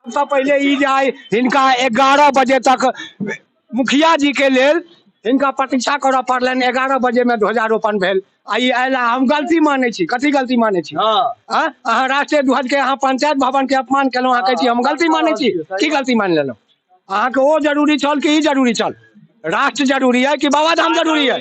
सबसे पहले ई जाए हिनका 11 बजे तक मुखिया जी के लेल हिनका प्रतीक्षा करऽ पड़लनि। 11 बजे में ध्वजारोपण भेल। आई आयल हम गलती मानै छी, कथी गलती मानै छी? अहाँ राष्ट्रीय ध्वज के अहाँ पंचायत भवन के अपमान केलहुँ, अहाँ कहै छी हम गलती मानै छी। की गलती मान लेलहुँ? अहाँके ओ जरूरी छल कि ई जरूरी छल? राष्ट्र जरूरी है कि बाबाधाम जरूरी है?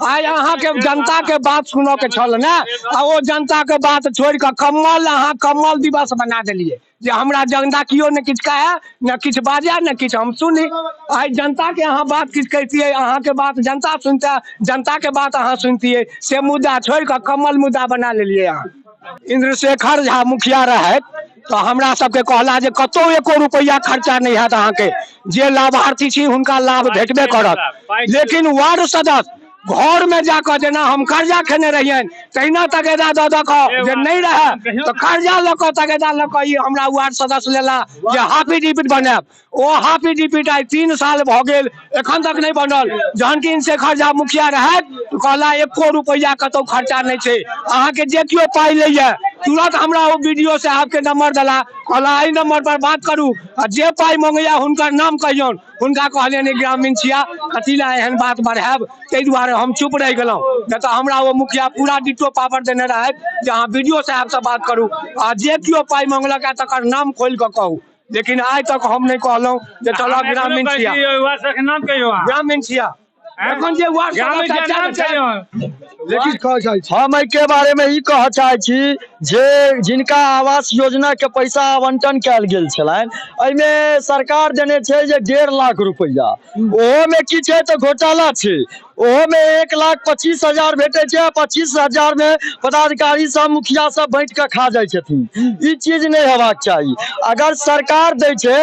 आइ अहाँ के जनता के बात सुनऽ के छल ने, आ ओ जनता के बात छोड़ के कम्मल अहाँ कम्मल दिवस बना देलिए जे हमरा जनता कियो ने किछ कहे न किछ बाजे न किछ हम सुनी। आइ जनता के अहाँ बात किछ कहतिए, अहाँ के बात जनता सुनता, जनता के बात अहाँ सुनतिए, से मुद्दा छोड़ के कम्मल मुद्दा बना लेलिए अहाँ। इंद्रशेखर झा मुखिया रहे तो हमरा सबके कहला जे कतौ 1 रुपया खर्चा नहीं हैत, अहाँ के जे लाभार्थी छी हुनका लाभ भेटबे करत। लेकिन वार्ड सदस्य घर में जाकर जेना हम कर्जा खेने रहिए तहिना तगेदा दऽ दऽ कऽ जे नहीं रहे तो कर्जा लऽ कऽ तगेदा लऽ कऽ ई हमरा वार्ड सदस्य लेला जे हाफी डिपिट बनायब। ओ हाफी डिपिट आइ 3 साल भऽ गेल एखन तक नहीं बनल। जहन कि इंद्रशेखर झा मुखिया रहे तो कहला 1 रुपया कतौ खर्चा नहीं छै, अहाँ के जे केओ पाई लैया तुरंत हमरा वो वीडियो से आपके नंबर दिला, कहला एहि नंबर पर बात करू आ जे पाई मंगैया हुनकर नाम कहियौन। हुनका कहलियनि ग्रामीण छिया कथी ला एहन बात बढ़ायब, ताहि दुआरे हम चुप रह गेलहुँ। नहीं तो हमरा वो मुखिया पूरा डिटो पावर देने रहे जे अहाँ वीडियो साहब से बात करू आ जे केओ पाई मंगलक तकर नाम खोल कऽ कहू। लेकिन आज तक हम नहीं कहलहुँ जे चलो ग्रामीण छिया, ग्रामीण छिया एखन जे वार्ड हम के बारे में ई कह चाहे छी जे जिनका आवास योजना के पैसा आवंटन कैल गेल छलैन, एहिमे सरकार देने छै जे 1.5 लाख रुपया, ओहो में की छै तो घोटाला छै। ओहो में 1,25,000 भेटे छै, 25,000 में पदाधिकारी सब मुखिया सब बैठ के खा जाय छथिन। ई चीज नहीं हेबाक चाहिए। अगर सरकार दै छै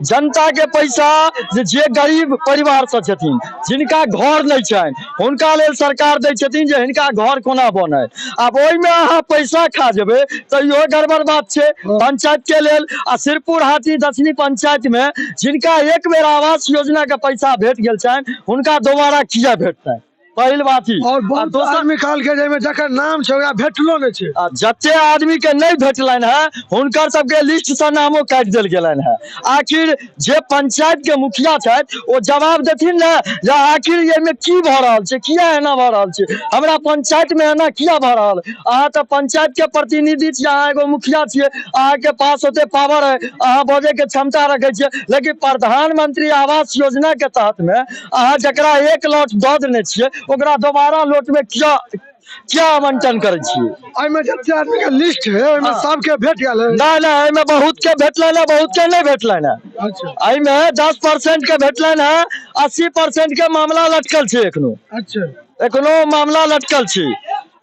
जनता के पैसा, जे गरीब परिवार सब छथिन जिनका घर नहीं छनि हुनका लेल सरकार दै छथिन जे हिनका घर कोना बने। अब ओहि में अहाँ पैसा खा जेबे तो इहो गड़बड़ बात छै पंचायत के लेल। आ सिरपुर हाटी दक्षिणी पंचायत में जिनका एक बेर आवास योजना के पैसा भेट गेल छनि हुनका दोबारा किया भेटतै? पहिल बात ही। और बहुत आदमी कहल के जे में जकर नाम छै ओकरा भेटलो नहीं छै। जते आदमी के नहीं भेटलन है हुनकर सबके लिस्ट से नामो काट देल गेलन है। आखिर जे पंचायत के मुखिया छथि ओ जवाब देथिन ना जे आखिर ये में की भ रहल छै, किया एना भ रहल छै, हमरा पंचायत में एना किया भ रहल। अहाँ तो पंचायत के प्रतिनिधि छियै, अहाँ एगो मुखिया छियै, अहाँ के पास होते पावर है, अहाँ बजे के क्षमता रखे छियै। लेकिन प्रधानमंत्री आवास योजना के तहत में अहाँ जकरा 1 लॉट दऽ देने छियै ओकरा दोबारा लॉट में क्या आवंटन करे छियै? एहिमे जते आदमी के लिस्ट है ओहिमे सबके भेट गेल है? नहीं एहिमे बहुत के भेटलन है, बहुत के नहीं भेटलन है। अच्छा। एहिमे 10% के भेटलन है, 80% के मामला लटकल छै एखनो। अच्छा। एखनो मामला लटकल छै।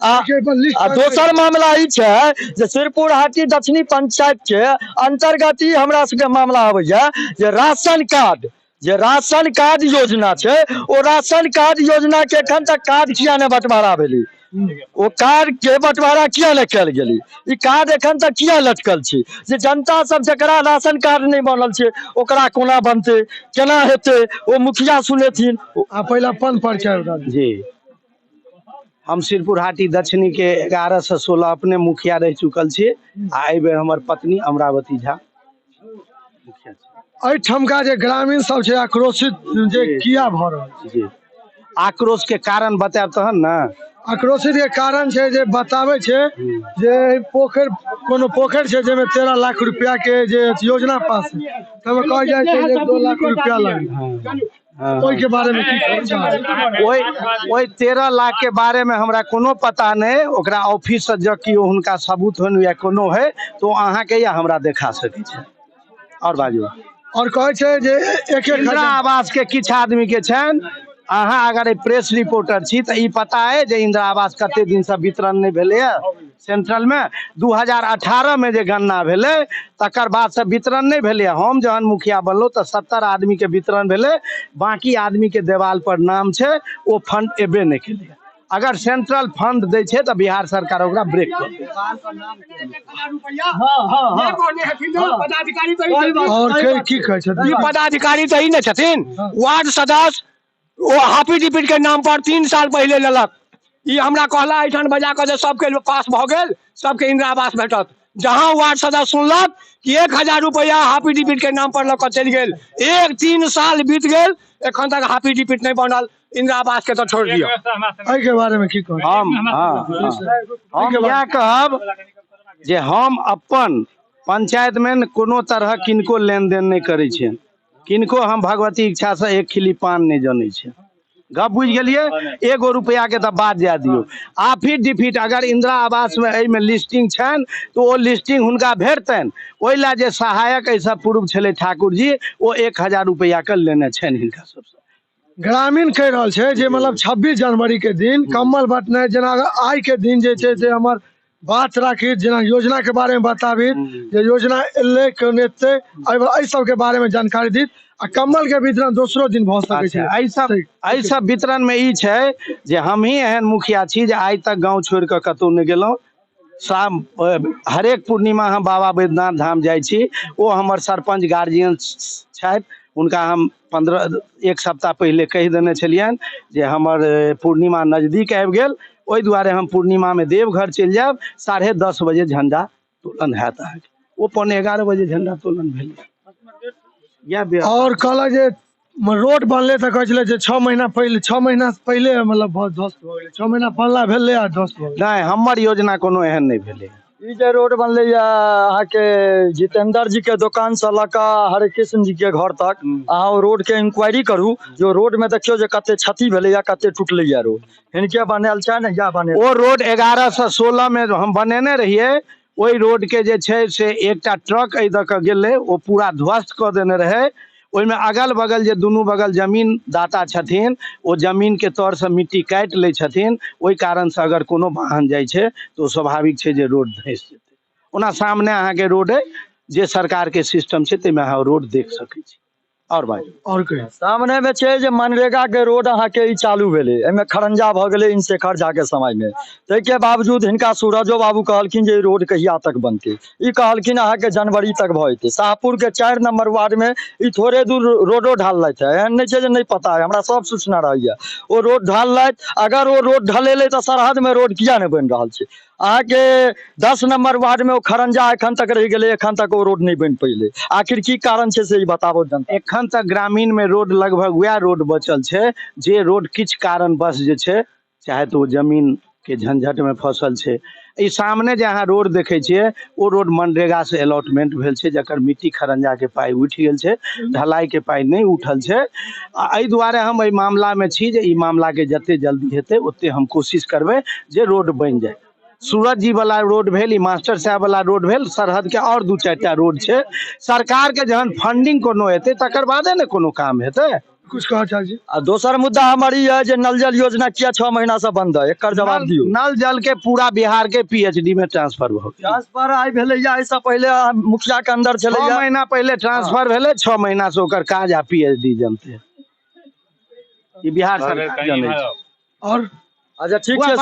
आ दोसर मामला ई छै जे सिरपुर हाटी दक्षिणी पंचायत के अंतर्गत ही हमरा सबके मामला आबैया जे राशन कार्ड योजना छै, ओ राशन कार्ड योजना के एखन तक कार्ड किया ने बंटवारा भेलै? ओ कार्ड के बंटवारा किया नहीं कल गेलै? ई कार्ड एखन तक किया लटकल छै? जे जनता सब जकरा राशन कार्ड नहीं बनल छै ओकरा कोना बनते, केना हेते, ओ मुखिया सुनेथिन। पहला पन परिचय जी, हम सिरपुर हाटी दक्षिणी के 11 से 16 अपने मुखिया रह चुकल छी। आ एहि बेर हमर पत्नी अमरावती झा मुखिया छी। एहिठमका जे ग्रामीण सब छै आक्रोशित जे किया भ रहल छै? आक्रोश के कारण बतायब तहन ना। आक्रोशित के कारण छै जे बताबै छै जे कोनो पोखर छै जेमे 13 लाख रुपया के जे योजना पास है, तब कहल जाय छै जे 2 लाख रुपया लगतै। ओहि के बारे में की? ओहि 13 लाख के बारे में हमरा कोनो पता नहीं। ओकरा ऑफिस से जब कि हुनका सबूत होन या कोनो है तो अहाँ के या हमरा देखा सकै छै। और बाजू। और कहे छै जे एक इंदिरा आवास के किछ आदमी के छन, अहाँ अगर प्रेस रिपोर्टर छी तो ई पता है जे इंदिरा आवास कते दिन से वितरण नहीं भेले है। सेंट्रल में 2018 में जे गणना भेले तकर बाद से वितरण नहीं भेले। हम जहन मुखिया बनलो तो 70 आदमी के वितरण भेले, बाकी आदमी के देवाल पर नाम छै, वो फंड एबे नहीं केले। अगर सेंट्रल फंड दे छे तो बिहार सरकार ओकरा ब्रेक कर दे। और की कहे छथिन पदाधिकारी तो ही न छथिन, वार्ड सदस्य वो हाफी डिपिट के नाम पर 3 साल पहले लेलक। ई हमरा कहला एठान बजा के सबके पास भ गेल, सबके इंदिरा आवास भेटत। जहाँ वार्ड सदस्य सुनलक कि 1000 रुपया हाफी डिपिट के नाम पर लऽ कऽ चलि गेल, 3 साल बीत गेल, एखन तक हाफी डिपिट नहीं बनल। इंदिरा आवास के तो छोड़ दियो। एहि के बारे में की कहब? हम क्या कहब जे हम अपन पंचायत में कोनो तरह किनको लेन देन नहीं करे छियनि, किनको हम भगवती इच्छा से एक खिली पान नहीं जाने छियनि। गप बुझ गेलिए? 1 रुपया के तो बात जा दियो। आफिट डिफिट अगर इंदिरा आवास में एहि में लिस्टिंग छनि तो वो लिस्टिंग हुनका भेटतनि। ओहि ला जे सहायक ऐसा पूर्व छले ठाकुर जी, वो 1000 रुपया के लेने छनि हिनका सबसे। ग्रामीण कह रहल छै जे मतलब 26 जनवरी के दिन कम्बल बंटनाइ, जेना आइ के दिन जे छै से हमर बात राखी, जेना योजना के बारे में बताबी जे योजना एले कोन एते, एहि सब के बारे में जानकारी दी। आ कम्बल के वितरण दोसरो दिन भ सकै छै। एहि सब वितरण में ई छै जे हम ही एहन मुखिया छी जे आइ तक गांव छोड़ के कतौ नहीं गेलहुं। शाम हरेक पूर्णिमा हम बाबा बैद्यनाथ धाम जाइ छी। ओ हमर सरपंच गार्जियन छथि, उनका हम 1 सप्ताह पहले कहि देने छलियनि जे हमर पूर्णिमा नजदीक आबि गेल, ओहि दुआरे हम पूर्णिमा में देवघर चलि जायब। 10:30 बजे झंडा तोलन हैत अहाँके। ओ 11:15 बजे झंडा तोलन भेल। और कहला जे रोड बनले त कहै छलै जे 6 महीना पहले मतलब बहुत ध्वस्त भ गेलै। 6 महीना बनला भेलै आ ध्वस्त भ गेलै। नहीं, हमर योजना कोनो एहन नहीं भेलै। ई जे रोड बनले अहाँ के जितेंद्र जी के दुकान से लका हरे कृष्ण जी के घर तक, अहाँ रोड के इंक्वायरी करू। जो रोड में देखियो जे कते क्षति भेले या कते टूटले या रोड, हिनके बनायल छै ने या बने। वो रोड 11 से 16 में हम बनेने रहिए। ओहि रोड के जे छै से एकटा ट्रक एहि द के गेलै, वो पूरा ध्वस्त क देने रहे। ओहिमे अगल बगल जे दुनू बगल जमीन दाता छथिन, वो जमीन के तौर से मिट्टी काटि लै छथिन। ओहि कारण से अगर कोनो वाहन जाइ छै तो स्वाभाविक छै जे रोड धंस जेतै। ओना सामने अहाँ के रोड है, जे सरकार के सिस्टम छै तैमे अहाँ रोड देख सकै छी। और भाई और कही सामने में छै जे मनरेगा के रोड अहाँ के ई चालू भेले, एमे खरंजा भ गेले इन शेखर झा के समय में। तै के बावजूद हिनका सूरजो बाबू कहलखिन जे रोड कहिया तक बनते। ई कहलखिन अहाँ के जनवरी तक भ जेते। शाहपुर के 4 नंबर वार्ड में ई थोड़े दूर रोडो ढाललथि है, एहन नहीं छै जे नहीं पता है, हमरा सब सूचना रहैया। ओ रोड ढाललथि, अगर वो रोड ढलेले त सरहद में रोड किया नहीं बन रहल छै? अहाँ के 10 नंबर वार्ड में वो खरंजा एखन तक रह गेले, एखन तक वो रोड नहीं बन पइले। आखिर की कारण छै से ई बताबो जनता। एखन तक ग्रामीण में रोड लगभग वह रोड बचल छै जे रोड किछ कारण बस जे छै, चाहे तो जमीन के झंझट में फसल छै। ई सामने जे अहाँ रोड देखे छियै, वो रोड मनरेगा से अलॉटमेंट भेल छै, जकर मिट्टी खरंजा के पाई उठि गेल छै, ढलाई के पाई नहीं उठल छै। एहि दुआरे हम एहि मामला में छी जे ई मामला के जते जल्दी हेतै ओते हम कोशिश करबै जे रोड बनि जाए। सूरज जी वाला रोड भेल, मास्टर साहब वाला रोड भेल, सरहद के और 2-4टा रोड छै। सरकार के जहन फंडिंग कोनो हेतै तकर बादे ने कोनो काम हेतै। कुछ कहा चाहै छी? आ दोसर मुद्दा हमर ई है जे नल जल योजना किया 6 महीना से बंद है, एकर जवाब दियो। नल जल के पूरा बिहार के पीएचडी में ट्रांसफर भ गेल। ट्रांसफर आई भेले या ऐसा पहले मुखिया के अंदर चले 6 महीना पहले ट्रांसफर भेले, 6 महीना से ओकर काज आ पीएचडी जनते। ई बिहार सरकार जानै छै। और अच्छा ठीक है।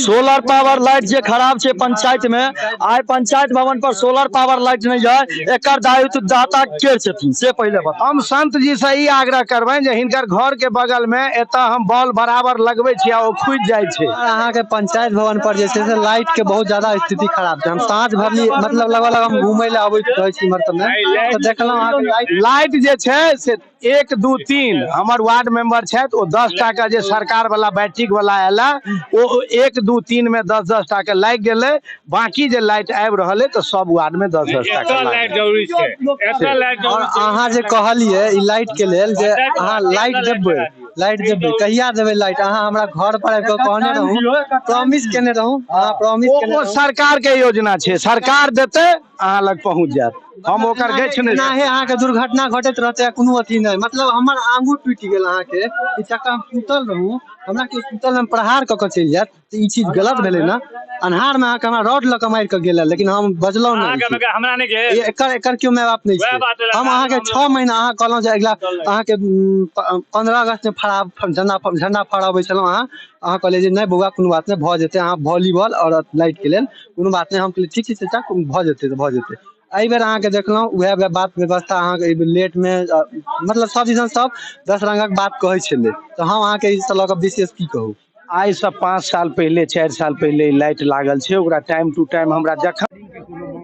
सोलर पावर लाइट जे खराब छै पंचायत में, आइ पंचायत भवन पर सोलर पावर लाइट नहीं है, एकर दायित्व दाता के छथिन से पहले बताउ। हम संत जी से ई आग्रह करबनि जे हिनकर घर के बगल में एतऽ हम बॉल बराबर लगबै छी आ ओ खुजि जाइ छै। अहाँ के पंचायत भवन पर जे छै से लाइट के बहुत ज्यादा स्थिति खराब छै। हम साँझ भरली मतलब लगभग हम घूमे ले आबैत रहै छी इम्हर में, तो देखलहुँ अहाँ के लाइट जे छै से 1 2 3 हमर वार्ड मेंबर छथि, ओ 10 टा के जे सरकार वाला बैटरी वाला एला, ओ 1 2 3 में 10-10 टा के लागि गेलै। बाकी जे लाइट आबि रहल है तो सब वार्ड में 10-10 टा के लाइट जरूरी छै। और अहाँ जे कहलिए ई लाइट के लेल जे अहाँ लाइट देबै कहिया देबै लाइट? अहाँ हमरा घर पर आबि के कहने रहूं, प्रॉमिस केने रहूं, अहाँ प्रॉमिस केने ओ सरकार के योजना छै, सरकार देतै अहाँ लग पहुंच जायत। हम ओकर गछ नहीं है। अहाँ के दुर्घटना घटैत रहते, कोनो अथी नहीं। मतलब हमर आंगूर टूटि गेल, अहाँ के ई चक्का में सुतल रहूं, हमरा के सुतल में प्रहार क के चलि जायत, तो ई चीज गलत भेलै ना। अन्हार में अहाँ के हमरा रॉड ल के मार के गेल, लेकिन हम बजलौं नहीं। एकर क्यों मैं बात नहीं छै। हम अहाँ के 6 महीना अहाँ कहलौं जे अगिला अहाँ के 15 अगस्त में झंडा फहराबै छलौं। अहाँ कहलिए जे नहीं बौआ कोनो बात नहीं, भ जेतै। अहाँ वॉलीबॉल और लाइट के लेल कोनो बात नहीं। हम कहलिए ठीक छै चाचा, भ जेतै तो भ जेतै। एहि बेर अहाँ के देखलौं उएह बात व्यवस्था अहाँ के लेट में, मतलब सब दिसन सब 10 रंगक बात कहै छलै, तो हम अहाँ के ई से लऽ कऽ विशेष की कहू। आइ से 5 साल पहले 4 साल पहले लाइट लागल छै, ओकरा टाइम टू टाइम हमरा जखन